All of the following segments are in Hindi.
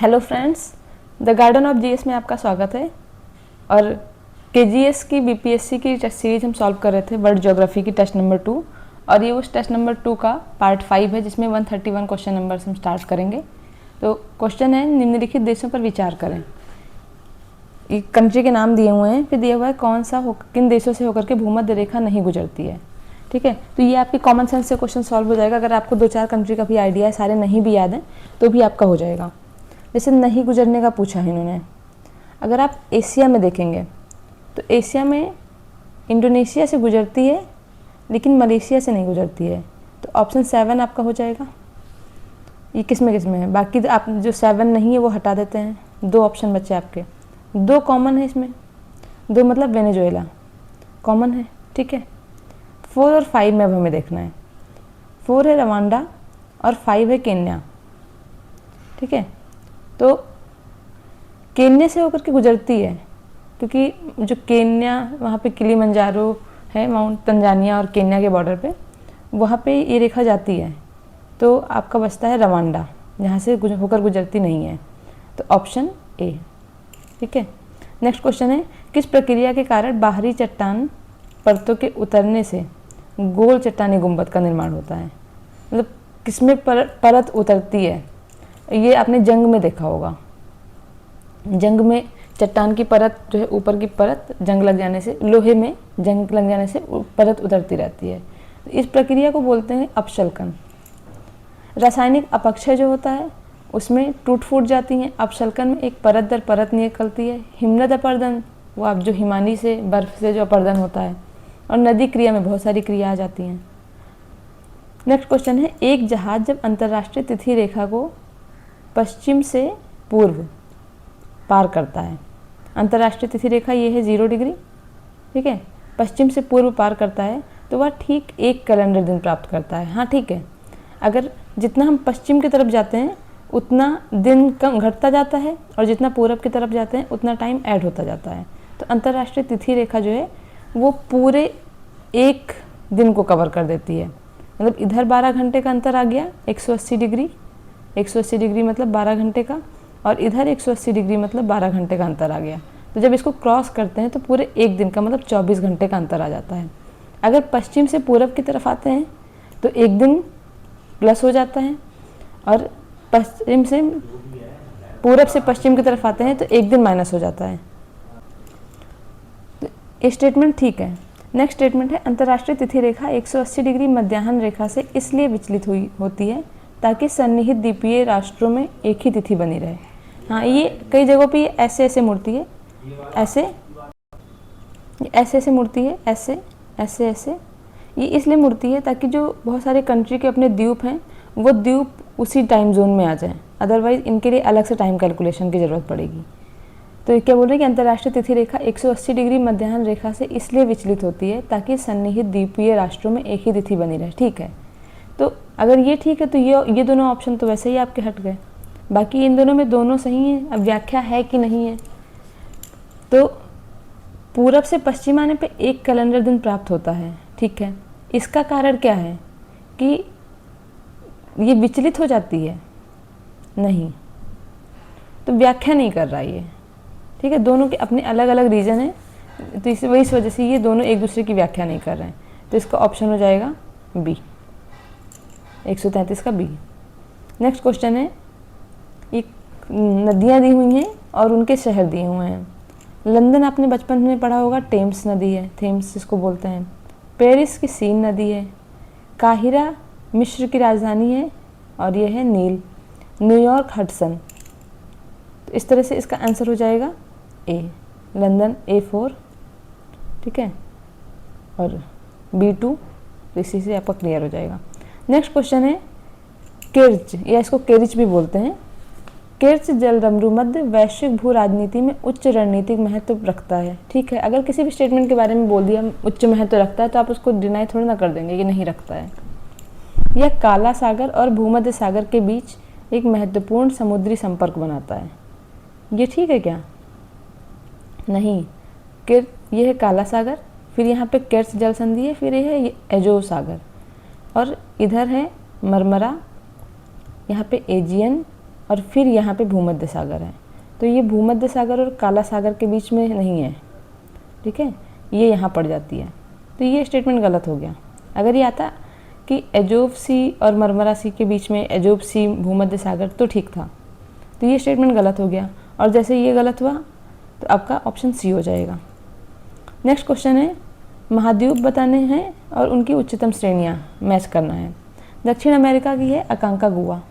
Hello friends, the garden of GS में आपका स्वागत है। और केजीएस की बीपीएससी की टेस्ट सीरीज हम सॉल्व कर रहे थे वर्ल्ड ज्योग्राफी की टेस्ट नंबर 2, और ये उस टेस्ट नंबर 2 का पार्ट 5 है जिसमें 131 क्वेश्चन नंबर से हम स्टार्ट करेंगे। तो क्वेश्चन है, निम्नलिखित देशों पर विचार करें। ये कंट्री के नाम दिए हुए हैं, फिर दिया हुआ है कौन सा किन देशों से होकर के भूमध्य रेखा नहीं गुजरती है। ठीक है, तो ये आपकी कॉमन सेंस से क्वेश्चन सॉल्व हो जाएगा। अगर आपको 2-4 कंट्री का भी आइडिया है, सारे नहीं भी याद हैं, तो भी आपका हो जाएगा। जैसे नहीं गुजरने का पूछा है इन्होंने। अगर आप एशिया में देखेंगे तो एशिया में इंडोनेशिया से गुजरती है लेकिन मलेशिया से नहीं गुजरती है, तो ऑप्शन 7 आपका हो जाएगा। ये किस में है, बाकी आप जो 7 नहीं है वो हटा देते हैं। 2 ऑप्शन बचे आपके, 2 कॉमन है इसमें, 2 मतलब वेनेजुएला कॉमन है। ठीक है, 4 और 5 में अब हमें देखना है। 4 है रवांडा और 5 है केन्या। ठीक है, तो केन्या से होकर के गुजरती है क्योंकि जो केन्या वहाँ पे किलिमंजारो है, माउंट तंजानिया और केन्या के बॉर्डर पे, वहाँ पे ये रेखा जाती है। तो आपका बचता है रवांडा, जहाँ से होकर गुजरती नहीं है, तो ऑप्शन ए। ठीक है, नेक्स्ट क्वेश्चन है, किस प्रक्रिया के कारण बाहरी चट्टान परतों के उतरने से गोल चट्टानी गुंबद का निर्माण होता है। मतलब किसमें परत उतरती है, ये आपने जंग में देखा होगा। जंग में चट्टान की परत जो है, ऊपर की परत जंग लग जाने से, लोहे में जंग लग जाने से परत उतरती रहती है। इस प्रक्रिया को बोलते हैं अपशल्कन। रासायनिक अपक्षय जो होता है उसमें टूट फूट जाती हैं। अपशल्कन में एक परत दर परत निकलती है। हिमनद अपर्दन, वो आप जो हिमानी से, बर्फ से जो अपर्दन होता है। और नदी क्रिया में बहुत सारी क्रिया आ जाती हैं। नेक्स्ट क्वेश्चन है, एक जहाज जब अंतर्राष्ट्रीय तिथि रेखा को पश्चिम से पूर्व पार करता है, अंतर्राष्ट्रीय तिथि रेखा ये है 0 डिग्री। ठीक है, पश्चिम से पूर्व पार करता है तो वह ठीक 1 कैलेंडर दिन प्राप्त करता है। हाँ ठीक है, अगर जितना हम पश्चिम की तरफ जाते हैं उतना दिन कम घटता जाता है, और जितना पूरब की तरफ जाते हैं उतना टाइम ऐड होता जाता है। तो अंतर्राष्ट्रीय तिथि रेखा जो है वो पूरे 1 दिन को कवर कर देती है। मतलब इधर 12 घंटे का अंतर आ गया, 180 डिग्री, 180 डिग्री मतलब 12 घंटे का, और इधर 180 डिग्री मतलब 12 घंटे का अंतर आ गया। तो जब इसको क्रॉस करते हैं तो पूरे 1 दिन का मतलब 24 घंटे का अंतर आ जाता है। अगर पश्चिम से पूरब की तरफ आते हैं तो 1 दिन प्लस हो जाता है, और पश्चिम से पूरब से पश्चिम की तरफ आते हैं तो 1 दिन माइनस हो जाता है। तो ये स्टेटमेंट ठीक है। नेक्स्ट स्टेटमेंट है, अंतर्राष्ट्रीय तिथि रेखा 180 डिग्री मध्याह्न रेखा से इसलिए विचलित होती है ताकि सन्निहित द्वीपीय राष्ट्रों में एक ही तिथि बनी रहे। हाँ, ये कई जगहों पे ये ऐसे ऐसे मुड़ती है, ऐसे ऐसे मुड़ती है, ऐसे ऐसे ऐसे। ये इसलिए मुड़ती है ताकि जो बहुत सारे कंट्री के अपने द्वीप हैं वो द्वीप उसी टाइम जोन में आ जाएं, अदरवाइज इनके लिए अलग से टाइम कैलकुलेशन की ज़रूरत पड़ेगी। तो ये क्या बोल रहे हैं कि अंतर्राष्ट्रीय तिथि रेखा 180 डिग्री मध्याह्न रेखा से इसलिए विचलित होती है ताकि सन्निहित द्वीपीय राष्ट्रों में एक ही तिथि बनी रहे। ठीक है, तो अगर ये ठीक है तो ये दोनों ऑप्शन तो वैसे ही आपके हट गए। बाकी इन दोनों में दोनों सही हैं। अब व्याख्या है कि नहीं है, तो पूरब से पश्चिम आने पे 1 कैलेंडर दिन प्राप्त होता है। ठीक है, इसका कारण क्या है कि ये विचलित हो जाती है, नहीं, तो व्याख्या नहीं कर रहा ये। ठीक है, दोनों के अपने अलग अलग रीज़न हैं, तो इस वजह से ये दोनों एक दूसरे की व्याख्या नहीं कर रहे हैं। तो इसका ऑप्शन हो जाएगा बी, 133 का बी। नेक्स्ट क्वेश्चन है, एक नदियाँ दी हुई हैं और उनके शहर दिए हुए हैं। लंदन आपने बचपन में पढ़ा होगा, टेम्स नदी है, थेम्स जिसको बोलते हैं। पेरिस की सीन नदी है। काहिरा मिस्र की राजधानी है और यह है नील। New York Hudson. तो इस तरह से इसका आंसर हो जाएगा ए, लंदन A4। ठीक है, और B2, तो इसी से आपका क्लियर हो जाएगा। नेक्स्ट क्वेश्चन है, किर्च, या इसको केरिच भी बोलते हैं। किर्च जलरमरूमध्य वैश्विक भू राजनीति में उच्च रणनीतिक महत्व रखता है। ठीक है, अगर किसी भी स्टेटमेंट के बारे में बोल दिया उच्च महत्व रखता है तो आप उसको डिनाई थोड़ी ना कर देंगे कि नहीं रखता है। यह काला सागर और भूमध्य सागर के बीच एक महत्वपूर्ण समुद्री संपर्क बनाता है। ये ठीक है क्या? नहीं, ये है काला सागर, फिर यहाँ पे किर्च जल संधि है, फिर ये है एजोव सागर, और इधर है मरमरा, यहाँ पे एजियन और फिर यहाँ पे भूमध्य सागर है। तो ये भूमध्य सागर और काला सागर के बीच में नहीं है, ठीक है, ये यहाँ पड़ जाती है। तो ये स्टेटमेंट गलत हो गया। अगर ये आता कि एजोव सी और मरमरा सी के बीच में एजोव सी भूमध्य सागर तो ठीक था। तो ये स्टेटमेंट गलत हो गया, और जैसे ये गलत हुआ तो आपका ऑप्शन सी हो जाएगा। नेक्स्ट क्वेश्चन है, महाद्वीप बताने हैं और उनकी उच्चतम श्रेणियाँ मैच करना है। दक्षिण अमेरिका की है अकांकागुआ,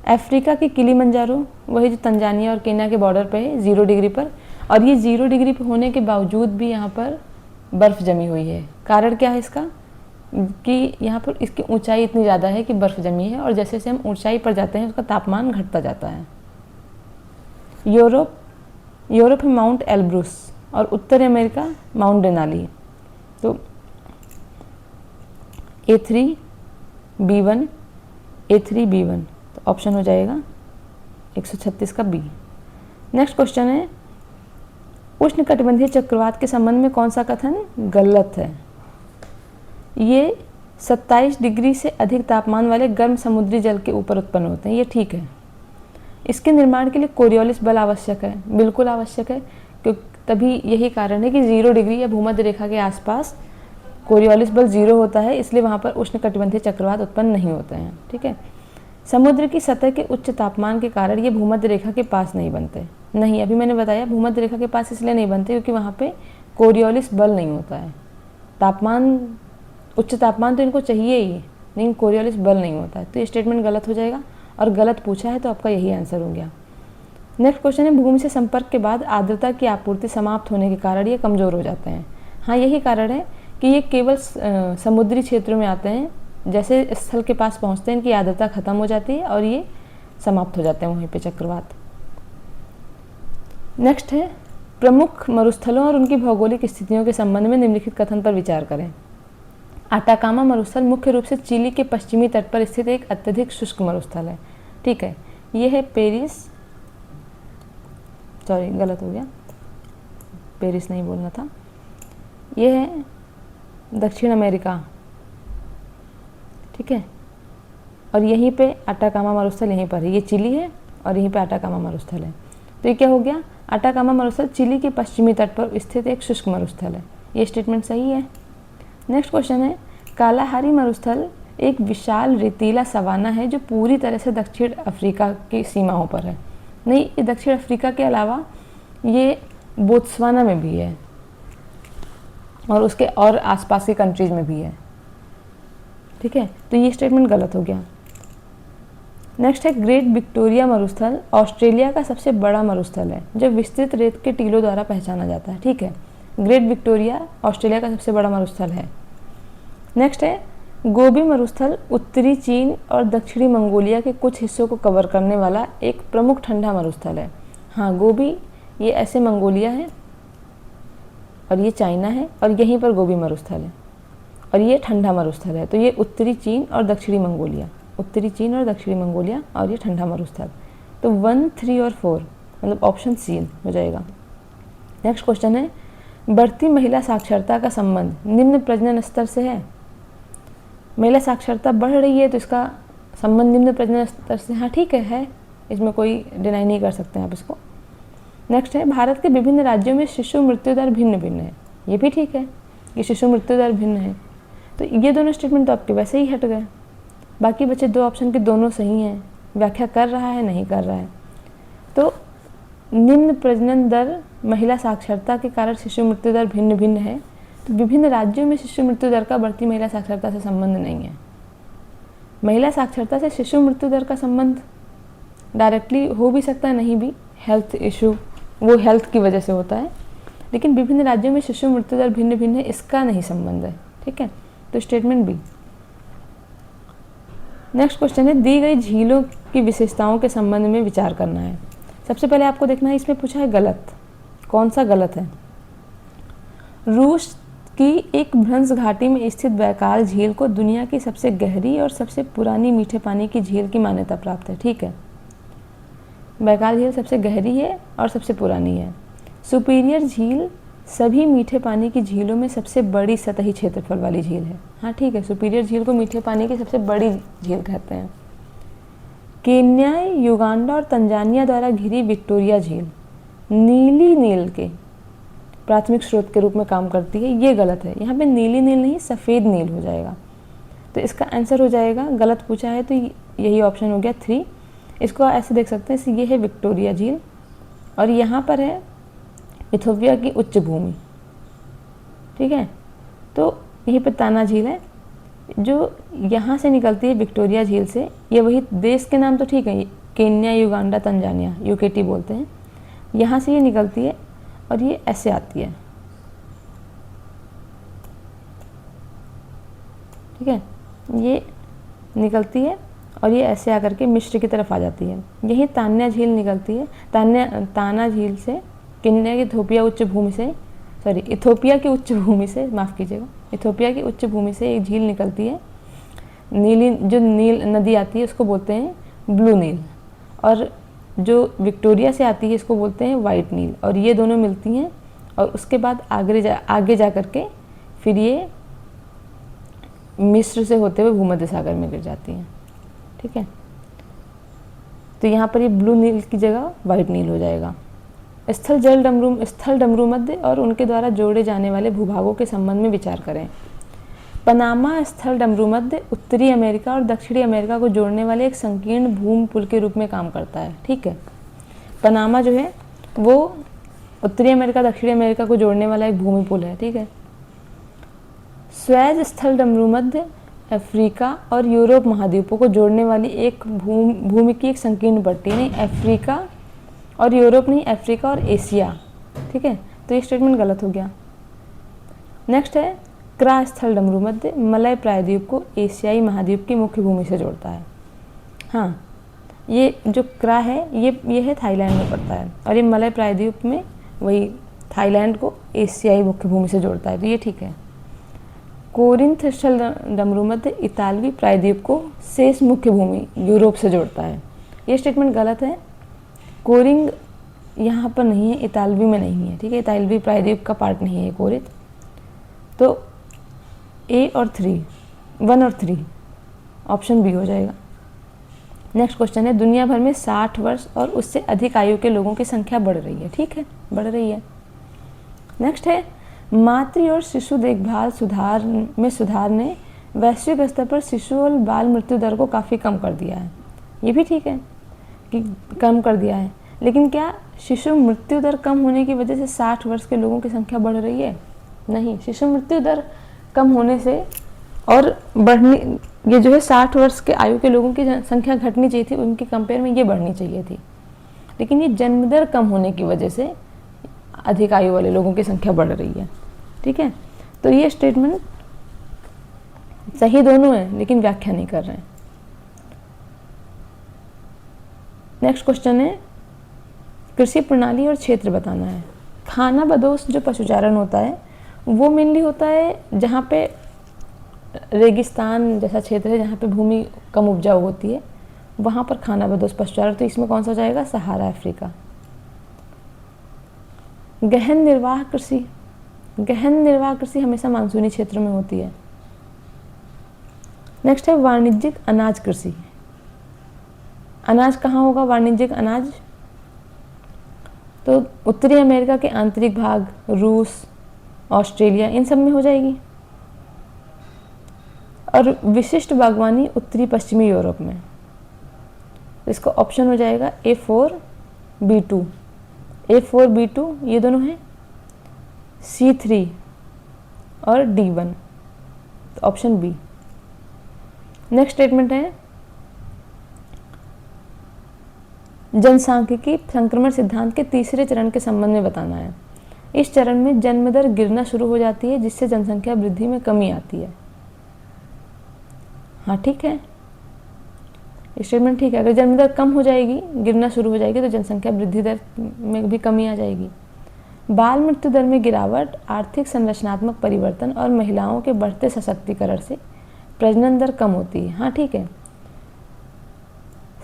अफ्रीका की किलिमंजारो, वही जो तंजानिया और केन्या के बॉर्डर पे है 0 डिग्री पर, और ये 0 डिग्री पर होने के बावजूद भी यहाँ पर बर्फ़ जमी हुई है। कारण क्या है इसका कि यहाँ पर इसकी ऊंचाई इतनी ज़्यादा है कि बर्फ़ जमी है, और जैसे जैसे हम ऊंचाई पर जाते हैं उसका तापमान घटता जाता है। यूरोप है माउंट एल्ब्रूस, और उत्तर अमेरिका माउंट डेनाली। तो A3B1 A3B1, तो ऑप्शन हो जाएगा 136 का बी। नेक्स्ट क्वेश्चन है, उष्णकटिबंधीय चक्रवात के संबंध में कौन सा कथन गलत है। ये 27 डिग्री से अधिक तापमान वाले गर्म समुद्री जल के ऊपर उत्पन्न होते हैं, ये ठीक है। इसके निर्माण के लिए कोरियोलिस बल आवश्यक है, बिल्कुल आवश्यक है, क्योंकि तभी यही कारण है कि 0 डिग्री या भूमध्य रेखा के आसपास कोरियोलिस बल 0 होता है, इसलिए वहाँ पर उष्णकटिबंधीय चक्रवात उत्पन्न नहीं होते हैं, ठीक है। समुद्र की सतह के उच्च तापमान के कारण ये भूमध्य रेखा के पास नहीं बनते, नहीं, अभी मैंने बताया भूमध्य रेखा के पास इसलिए नहीं बनते क्योंकि वहाँ पे कोरियोलिस बल नहीं होता है। उच्च तापमान तो इनको चाहिए ही, लेकिन कोरियोलिस बल नहीं होता है। तो ये स्टेटमेंट गलत हो जाएगा, और गलत पूछा है तो आपका यही आंसर हो गया। नेक्स्ट क्वेश्चन है, भूमि से संपर्क के बाद आर्द्रता की आपूर्ति समाप्त होने के कारण ये कमज़ोर हो जाते हैं। हाँ, यही कारण है कि ये केवल समुद्री क्षेत्रों में आते हैं, जैसे स्थल के पास पहुँचते हैं इनकी आर्द्रता खत्म हो जाती है और ये समाप्त हो जाते हैं वहीं पे चक्रवात। नेक्स्ट है, प्रमुख मरुस्थलों और उनकी भौगोलिक स्थितियों के संबंध में निम्नलिखित कथन पर विचार करें। आटाकामा मरुस्थल मुख्य रूप से चिली के पश्चिमी तट पर स्थित एक अत्यधिक शुष्क मरुस्थल है, ठीक है। ये है गलत हो गया, पेरिस नहीं बोलना था। ये है दक्षिण अमेरिका, ठीक है, और यहीं पे आटाकामा मरुस्थल यहीं पर है, ये चिली है और यहीं पे आटाकामा मरुस्थल है। तो ये क्या हो गया, आटाकामा मरुस्थल चिली के पश्चिमी तट पर स्थित एक शुष्क मरुस्थल है, ये स्टेटमेंट सही है। नेक्स्ट क्वेश्चन है, कालाहारी मरुस्थल एक विशाल रेतीला सवाना है जो पूरी तरह से दक्षिण अफ्रीका की सीमाओं पर है। नहीं, ये दक्षिण अफ्रीका के अलावा ये बोत्सवाना में भी है और उसके और आसपास के कंट्रीज में भी है, ठीक है। तो ये स्टेटमेंट गलत हो गया। नेक्स्ट है, ग्रेट विक्टोरिया मरुस्थल ऑस्ट्रेलिया का सबसे बड़ा मरुस्थल है जो विस्तृत रेत के टीलों द्वारा पहचाना जाता है, ठीक है। ग्रेट विक्टोरिया ऑस्ट्रेलिया का सबसे बड़ा मरुस्थल है। नेक्स्ट है, गोबी मरुस्थल उत्तरी चीन और दक्षिणी मंगोलिया के कुछ हिस्सों को कवर करने वाला एक प्रमुख ठंडा मरुस्थल है। हाँ, गोबी ये ऐसे मंगोलिया है और ये चाइना है और यहीं पर गोबी मरुस्थल है और ये ठंडा मरुस्थल है। तो ये उत्तरी चीन और दक्षिणी मंगोलिया और ये ठंडा मरुस्थल। तो 1, 3 और 4 मतलब ऑप्शन सी हो जाएगा। नेक्स्ट क्वेश्चन है, बढ़ती महिला साक्षरता का संबंध निम्न प्रजनन स्तर से है। महिला साक्षरता बढ़ रही है तो इसका संबंध निम्न प्रजनन स्तर से, हाँ ठीक है, इसमें कोई डिनाई नहीं कर सकते आप इसको। नेक्स्ट है, भारत के विभिन्न राज्यों में शिशु मृत्यु दर भिन्न भिन्न है, ये भी ठीक है कि शिशु मृत्यु दर भिन्न है। तो ये दोनों स्टेटमेंट तो आपके वैसे ही हट गए, बाकी बचे 2 ऑप्शन के दोनों सही हैं, व्याख्या कर रहा है नहीं कर रहा है। तो निम्न प्रजनन दर महिला साक्षरता के कारण शिशु मृत्यु दर भिन्न भिन्न है, तो विभिन्न राज्यों में शिशु मृत्यु दर का बढ़ती महिला साक्षरता से संबंध नहीं है। महिला साक्षरता से शिशु मृत्यु दर का संबंध डायरेक्टली हो भी सकता है, नहीं भी, हेल्थ इशू वो हेल्थ की वजह से होता है, लेकिन विभिन्न राज्यों में शिशु मृत्यु दर भिन्न भिन्न है, इसका नहीं संबंध है, ठीक है। तो स्टेटमेंट बी। नेक्स्ट क्वेश्चन है, दी गई झीलों की विशेषताओं के संबंध में विचार करना है। सबसे पहले आपको देखना है इसमें पूछा है गलत, कौन सा गलत है। रूस की एक भ्रंश घाटी में स्थित बैकाल झील को दुनिया की सबसे गहरी और सबसे पुरानी मीठे पानी की झील की मान्यता प्राप्त है, ठीक है। बैकाल झील सबसे गहरी है और सबसे पुरानी है। सुपीरियर झील सभी मीठे पानी की झीलों में सबसे बड़ी सतही क्षेत्रफल वाली झील है, हाँ ठीक है, सुपीरियर झील को मीठे पानी की सबसे बड़ी झील कहते हैं। केन्या, युगांडा और तंजानिया द्वारा घिरी विक्टोरिया झील नीली नील के प्राथमिक स्रोत के रूप में काम करती है। ये गलत है, यहाँ पे नीली नील नहीं सफ़ेद नील हो जाएगा। तो इसका आंसर हो जाएगा, गलत पूछा है तो यही ऑप्शन हो गया 3। इसको ऐसे देख सकते हैं, ये है विक्टोरिया झील और यहाँ पर है इथोपिया की उच्च भूमि, ठीक है। तो यहीं पर ताना झील है जो यहाँ से निकलती है विक्टोरिया झील से। ये वही देश के नाम तो ठीक है, केन्या, युगांडा, तंजानिया, यूकेटी बोलते हैं। यहाँ से ये निकलती है और ये ऐसे आती है, ठीक है। ये निकलती है और ये ऐसे आकर के मिस्र की तरफ आ जाती है। यही तान्या झील निकलती है, ताना झील से केन्या की इथोपिया उच्च भूमि से, सॉरी इथोपिया की उच्च भूमि से, माफ़ कीजिएगा, इथोपिया की उच्च भूमि से एक झील निकलती है, नीली जो नील नदी आती है उसको बोलते हैं ब्लू नील, और जो विक्टोरिया से आती है इसको बोलते हैं वाइट नील। और ये दोनों मिलती हैं और उसके बाद आगे जा कर के फिर ये मिस्र से होते हुए भूमध्य सागर में गिर जाती हैं, ठीक है। तो यहाँ पर ये ब्लू नील की जगह वाइट नील हो जाएगा। स्थल डमरू मध्य और उनके द्वारा जोड़े जाने वाले भूभागों के संबंध में विचार करें। पनामा स्थल डमरू मध्य उत्तरी अमेरिका और दक्षिणी अमेरिका को जोड़ने वाले एक संकीर्ण भूमि पुल के रूप में काम करता है, ठीक है। पनामा जो है वो उत्तरी अमेरिका दक्षिणी अमेरिका को जोड़ने वाला एक भूमि पुल है, ठीक है। स्वेज स्थल डमरू मध्य अफ्रीका और यूरोप महाद्वीपों को जोड़ने वाली एक भूमि की एक संकीर्ण पट्टी, नहीं अफ्रीका और यूरोप नहीं, अफ्रीका और एशिया, ठीक है। तो ये स्टेटमेंट गलत हो गया। नेक्स्ट है क्रा स्थल डमरू मध्य मलय प्रायद्वीप को एशियाई महाद्वीप की मुख्य भूमि से जोड़ता है। हाँ, ये जो क्रा है ये है थाईलैंड में पड़ता है और ये मलय प्रायद्वीप में वही थाईलैंड को एशियाई मुख्य भूमि से जोड़ता है, तो ये ठीक है। कोरिंथ स्थल डमरू मध्य इतालवी प्रायद्वीप को शेष मुख्य भूमि यूरोप से जोड़ता है। ये स्टेटमेंट गलत है। कोरिंग यहाँ पर नहीं है, इतालवी में नहीं है, ठीक है। इतालवी प्रायद्वीप का पार्ट नहीं है कोरिंथ। तो A और 3, 1 और 3 ऑप्शन बी हो जाएगा। नेक्स्ट क्वेश्चन है, दुनिया भर में 60 वर्ष और उससे अधिक आयु के लोगों की संख्या बढ़ रही है, ठीक है, बढ़ रही है। नेक्स्ट है, मातृ और शिशु देखभाल सुधार ने वैश्विक स्तर पर शिशु और बाल मृत्यु दर को काफ़ी कम कर दिया है। ये भी ठीक है कि कम कर दिया है, लेकिन क्या शिशु मृत्यु दर कम होने की वजह से 60 वर्ष के लोगों की संख्या बढ़ रही है? नहीं, शिशु मृत्यु दर कम होने से और बढ़नी, ये जो है 60 वर्ष के आयु के लोगों की संख्या घटनी चाहिए थी, उनके कंपेयर में ये बढ़नी चाहिए थी, लेकिन ये जन्म दर कम होने की वजह से अधिक आयु वाले लोगों की संख्या बढ़ रही है, ठीक है। तो ये स्टेटमेंट सही दोनों है, लेकिन व्याख्या नहीं कर रहे हैं। नेक्स्ट क्वेश्चन है, कृषि प्रणाली और क्षेत्र बताना है। खानाबदोश जो पशुचारण होता है वो मेनली होता है जहाँ पे रेगिस्तान जैसा क्षेत्र है, जहाँ पे भूमि कम उपजाऊ होती है, वहाँ पर खानाबदोश पशुचारण। तो इसमें कौन सा जाएगा? सहारा अफ्रीका। गहन निर्वाह कृषि, गहन निर्वाह कृषि हमेशा मानसूनी क्षेत्रों में होती है। नेक्स्ट है वाणिज्यिक अनाज कृषि। अनाज कहाँ होगा वाणिज्यिक अनाज? तो उत्तरी अमेरिका के आंतरिक भाग, रूस, ऑस्ट्रेलिया, इन सब में हो जाएगी। और विशिष्ट बागवानी उत्तरी पश्चिमी यूरोप में। तो इसका ऑप्शन हो जाएगा A4B2, A4B2 ये दोनों हैं, C3 और D1, तो ऑप्शन बी। नेक्स्ट स्टेटमेंट है, जनसांख्यिकी संक्रमण सिद्धांत के तीसरे चरण के संबंध में बताना है। इस चरण में जन्म दर गिरना शुरू हो जाती है, जिससे जनसंख्या वृद्धि में कमी आती है। हाँ ठीक है, स्टेटमेंट ठीक है। अगर जन्म दर कम हो जाएगी, गिरना शुरू हो जाएगी, तो जनसंख्या वृद्धि दर में भी कमी आ जाएगी। बाल मृत्यु दर में गिरावट, आर्थिक संरचनात्मक परिवर्तन और महिलाओं के बढ़ते सशक्तिकरण से प्रजनन दर कम होती है। हाँ ठीक है,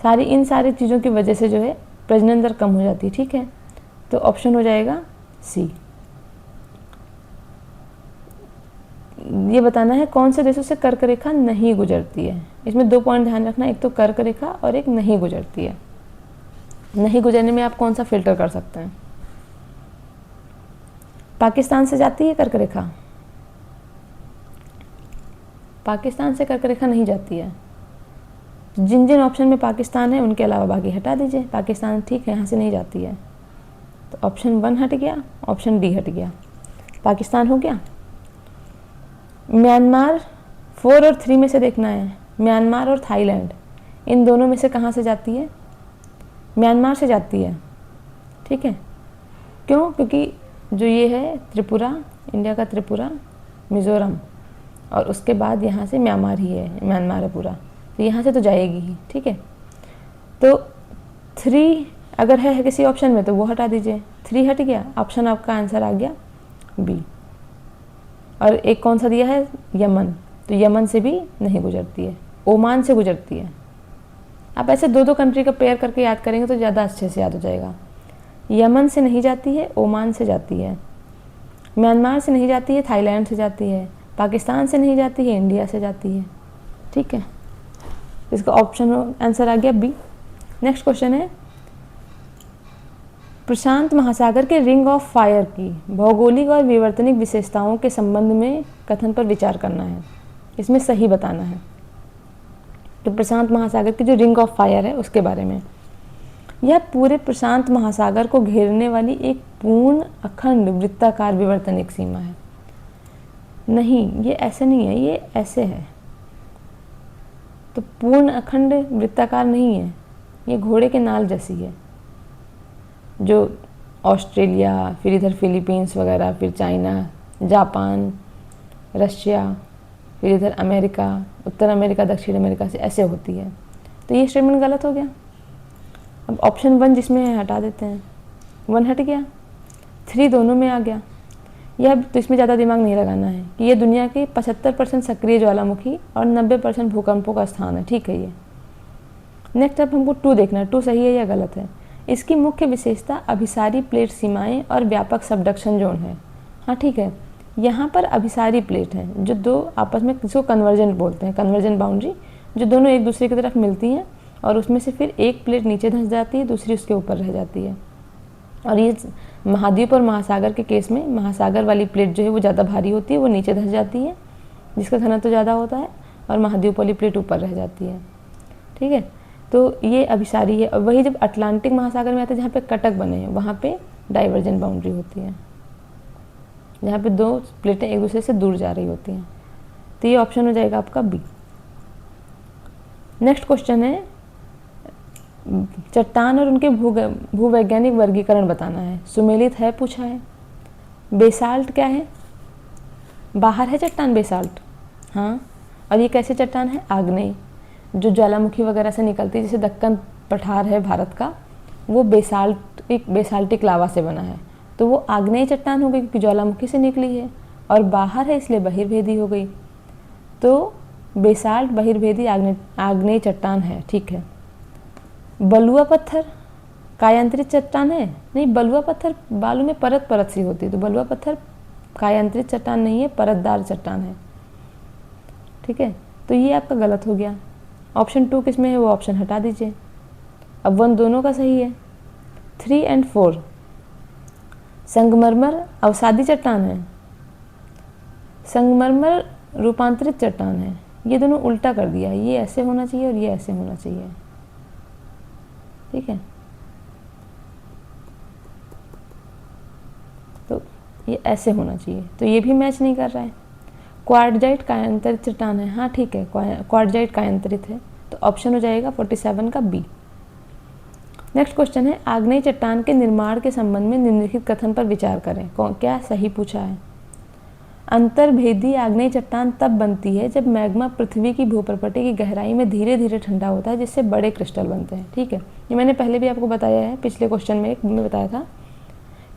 इन सारी चीज़ों की वजह से जो है प्रजनन दर कम हो जाती है, ठीक है। तो ऑप्शन हो जाएगा सी। ये बताना है कौन से देशों से कर्क रेखा नहीं गुजरती है। इसमें 2 पॉइंट ध्यान रखना, एक तो कर्क रेखा और एक नहीं गुजरती है। नहीं गुजरने में आप कौन सा फिल्टर कर सकते हैं? पाकिस्तान से जाती है कर्क रेखा? पाकिस्तान से कर्क रेखा नहीं जाती है। जिन जिन ऑप्शन में पाकिस्तान है उनके अलावा बाकी हटा दीजिए। पाकिस्तान ठीक है, यहाँ से नहीं जाती है, तो ऑप्शन 1 हट गया, ऑप्शन डी हट गया, पाकिस्तान हो गया। म्यांमार 4 और 3 में से देखना है, म्यांमार और थाईलैंड, इन दोनों में से कहाँ से जाती है? म्यांमार से जाती है, ठीक है। क्यों? क्योंकि जो ये है त्रिपुरा, इंडिया का त्रिपुरा, मिज़ोरम, और उसके बाद यहाँ से म्यांमार ही है, म्यांमार है पूरा, तो यहाँ से तो जाएगी ही, ठीक है। तो 3 अगर है किसी ऑप्शन में तो वो हटा दीजिए, 3 हट गया, ऑप्शन आपका आंसर आ गया बी। और एक कौन सा दिया है? यमन, तो यमन से भी नहीं गुजरती है, ओमान से गुजरती है। आप ऐसे 2-2 कंट्री का पेयर करके याद करेंगे तो ज़्यादा अच्छे से याद हो जाएगा। यमन से नहीं जाती है, ओमान से जाती है। म्यांमार से नहीं जाती है, थाईलैंड से जाती है। पाकिस्तान से नहीं जाती है, इंडिया से जाती है, ठीक है। इसका ऑप्शन आंसर आ गया बी। नेक्स्ट क्वेश्चन है, प्रशांत महासागर के रिंग ऑफ फायर की भौगोलिक और विवर्तनिक विशेषताओं के संबंध में कथन पर विचार करना है। इसमें सही बताना है कि प्रशांत महासागर की जो रिंग ऑफ फायर है उसके बारे में। यह पूरे प्रशांत महासागर को घेरने वाली एक पूर्ण अखंड वृत्ताकार विवर्तनिक सीमा है। नहीं, ये ऐसे नहीं है, ये ऐसे है। तो पूर्ण अखंड वृत्ताकार नहीं है, ये घोड़े के नाल जैसी है, जो ऑस्ट्रेलिया, फिर इधर फिलीपींस वगैरह, फिर चाइना, जापान, रशिया, फिर इधर अमेरिका, उत्तर अमेरिका, दक्षिण अमेरिका से ऐसे होती है। तो ये स्टेटमेंट गलत हो गया। अब ऑप्शन 1 जिसमें है हटा देते हैं, 1 हट गया, 3 दोनों में आ गया। यह तो इसमें ज़्यादा दिमाग नहीं लगाना है कि ये दुनिया के 75% सक्रिय ज्वालामुखी और 90% भूकंपों का स्थान है, ठीक है ये। नेक्स्ट अब हमको 2 देखना है, 2 सही है या गलत है। इसकी मुख्य विशेषता अभिसारी प्लेट सीमाएं और व्यापक सबडक्शन जोन है। हाँ ठीक है, यहाँ पर अभिसारी प्लेट है जो 2 आपस में, जिसको कन्वर्जेंट बोलते हैं, कन्वर्जेंट बाउंड्री, जो दोनों एक दूसरे की तरफ मिलती हैं और उसमें से फिर एक प्लेट नीचे धंस जाती है, दूसरी उसके ऊपर रह जाती है। और ये महाद्वीप और महासागर के केस में महासागर वाली प्लेट जो है वो ज़्यादा भारी होती है, वो नीचे धंस जाती है, जिसका घनत्व ज़्यादा होता है, और महाद्वीप वाली प्लेट ऊपर रह जाती है, ठीक है। तो ये अभिसारी है। और वही जब अटलांटिक महासागर में आते हैं, जहाँ पे कटक बने हैं, वहाँ पे डाइवर्जेंट बाउंड्री होती है, जहाँ पे 2 प्लेटें एक दूसरे से दूर जा रही होती हैं। तो ये ऑप्शन हो जाएगा आपका बी। नेक्स्ट क्वेश्चन है, चट्टान और उनके भूवैज्ञानिक वर्गीकरण बताना है। सुमेलित है पूछा है। बेसाल्ट क्या है? बाहर है चट्टान बेसाल्ट, हाँ। और ये कैसे चट्टान है? आग्नेय, जो ज्वालामुखी वगैरह से निकलती है, जैसे दक्कन पठार है भारत का, वो बेसाल्टिक लावा से बना है, तो वो आग्नेय चट्टान हो गई क्योंकि ज्वालामुखी से निकली है, और बाहर है इसलिए बहिर्भेदी हो गई। तो बेसाल्ट बहिर्भेदी आग्नेय चट्टान है, ठीक है। बलुआ पत्थर कायांतरित चट्टान है? नहीं, बलुआ पत्थर बालू में परत परत सी होती है, तो बलुआ पत्थर कायांतरित चट्टान नहीं है, परतदार चट्टान है, ठीक है। तो ये आपका गलत हो गया। ऑप्शन 2 किसमें है वो ऑप्शन हटा दीजिए। अब 1 दोनों का सही है। 3 और 4 संगमरमर अवसादी चट्टान है, संगमरमर रूपांतरित चट्टान है। ये दोनों उल्टा कर दिया है, ये ऐसे होना चाहिए और ये ऐसे होना चाहिए, ठीक है। तो ये ऐसे होना चाहिए, तो ये भी मैच नहीं कर रहा है। क्वार्टजाइट कायांतरित चट्टान है, हाँ ठीक है, क्वार्टजाइट कायांतरित है, तो ऑप्शन हो जाएगा 47 का बी। नेक्स्ट क्वेश्चन है, आग्नेय चट्टान के निर्माण के संबंध में निम्नलिखित कथन पर विचार करें। क्या सही पूछा है? अंतर्भेदी आग्नेय चट्टान तब बनती है जब मैग्मा पृथ्वी की भूप्रपटी की गहराई में धीरे धीरे ठंडा होता है, जिससे बड़े क्रिस्टल बनते हैं, ठीक है। ये मैंने पहले भी आपको बताया है, पिछले क्वेश्चन में एक मैं बताया था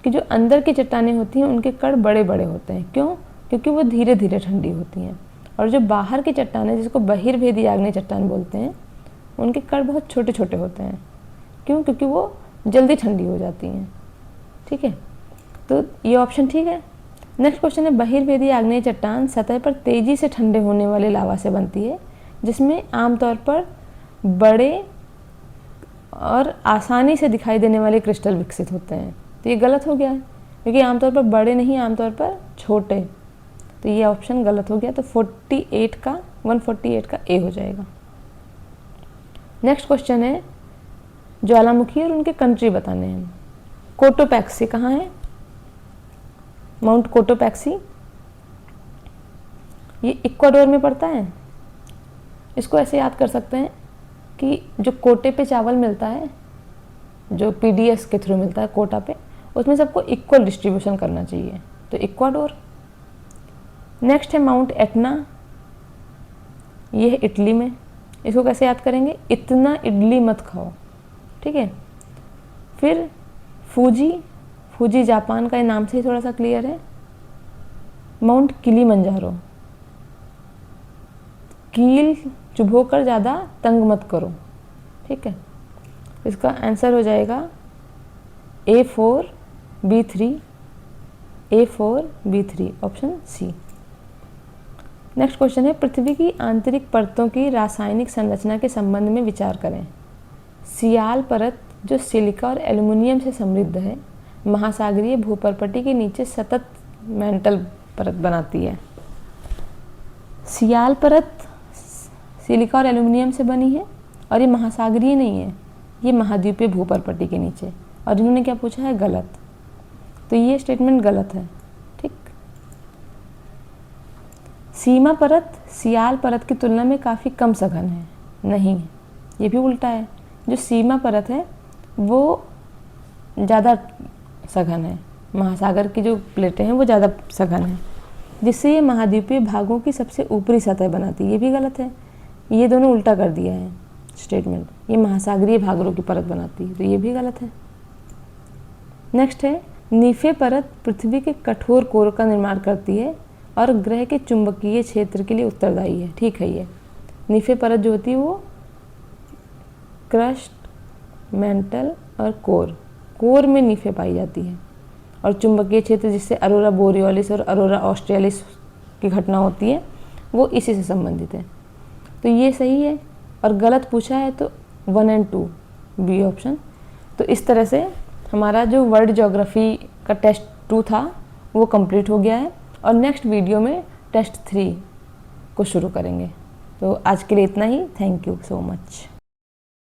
कि जो अंदर की चट्टानें होती हैं उनके कण बड़े बड़े होते हैं। क्यों? क्योंकि वो धीरे धीरे ठंडी होती हैं। और जो बाहर की चट्टानें, जिसको बहिर्भेदी आग्नेय चट्टान बोलते हैं, उनके कण बहुत छोटे छोटे होते हैं। क्यों? क्योंकि वो जल्दी ठंडी हो जाती हैं, ठीक है। तो ये ऑप्शन ठीक है। नेक्स्ट क्वेश्चन है, बहिर्भेदी आग्नेय चट्टान सतह पर तेजी से ठंडे होने वाले लावा से बनती है, जिसमें आमतौर पर बड़े और आसानी से दिखाई देने वाले क्रिस्टल विकसित होते हैं। तो ये गलत हो गया है, क्योंकि आमतौर पर बड़े नहीं, आमतौर पर छोटे। तो ये ऑप्शन गलत हो गया। तो 148 का ए हो जाएगा। नेक्स्ट क्वेश्चन है, ज्वालामुखी और उनके कंट्री बताने हैं। कोटोपैक्सी कहाँ है? माउंट कोटोपैक्सी ये इक्वाडोर में पड़ता है। इसको ऐसे याद कर सकते हैं कि जो कोटे पे चावल मिलता है, जो पीडीएस के थ्रू मिलता है कोटा पे, उसमें सबको इक्वल डिस्ट्रीब्यूशन करना चाहिए। तो इक्वाडोर। नेक्स्ट है माउंट एटना, ये है इटली में। इसको कैसे याद करेंगे? इतना इडली मत खाओ, ठीक है। फिर फूजी जापान का नाम से ही थोड़ा सा क्लियर है। माउंट किलिमंजारो, कील चुभोकर ज़्यादा तंग मत करो, ठीक है। इसका आंसर हो जाएगा A4B3 option C. Next question है, पृथ्वी की आंतरिक परतों की रासायनिक संरचना के संबंध में विचार करें। सियाल परत जो सिलिका और एल्युमिनियम से समृद्ध है, महासागरीय भूपर्पटी के नीचे सतत मेंटल परत बनाती है। सियाल परत सिलिका और एल्युमिनियम से बनी है और ये महासागरीय नहीं है, ये महाद्वीपीय भूपर्पटी के नीचे। और इन्होंने क्या पूछा है? गलत। तो ये स्टेटमेंट गलत है, ठीक। सीमा परत सियाल परत की तुलना में काफ़ी कम सघन है, नहीं, ये भी उल्टा है। जो सीमा परत है वो ज़्यादा सघन है, महासागर की जो प्लेटें हैं वो ज़्यादा सघन है, जिससे ये महाद्वीपीय भागों की सबसे ऊपरी सतह बनाती है। ये भी गलत है, ये दोनों उल्टा कर दिया है स्टेटमेंट। ये महासागरीय भागों की परत बनाती है, तो ये भी गलत है। नेक्स्ट है, नीफे परत पृथ्वी के कठोर कोर का निर्माण करती है और ग्रह के चुंबकीय क्षेत्र के लिए उत्तरदायी है, ठीक है। ये नीफे परत जो होती है वो क्रस्ट, मेंटल और कोर में नीफे पाई जाती है, और चुंबकीय क्षेत्र जिससे अरोरा बोरियोलिस और अरोरा ऑस्ट्रेलिस की घटना होती है वो इसी से संबंधित है। तो ये सही है, और गलत पूछा है तो 1 और 2 बी ऑप्शन। तो इस तरह से हमारा जो वर्ल्ड ज्योग्राफी का टेस्ट 2 था वो कंप्लीट हो गया है, और नेक्स्ट वीडियो में टेस्ट 3 को शुरू करेंगे। तो आज के लिए इतना ही। Thank you so much.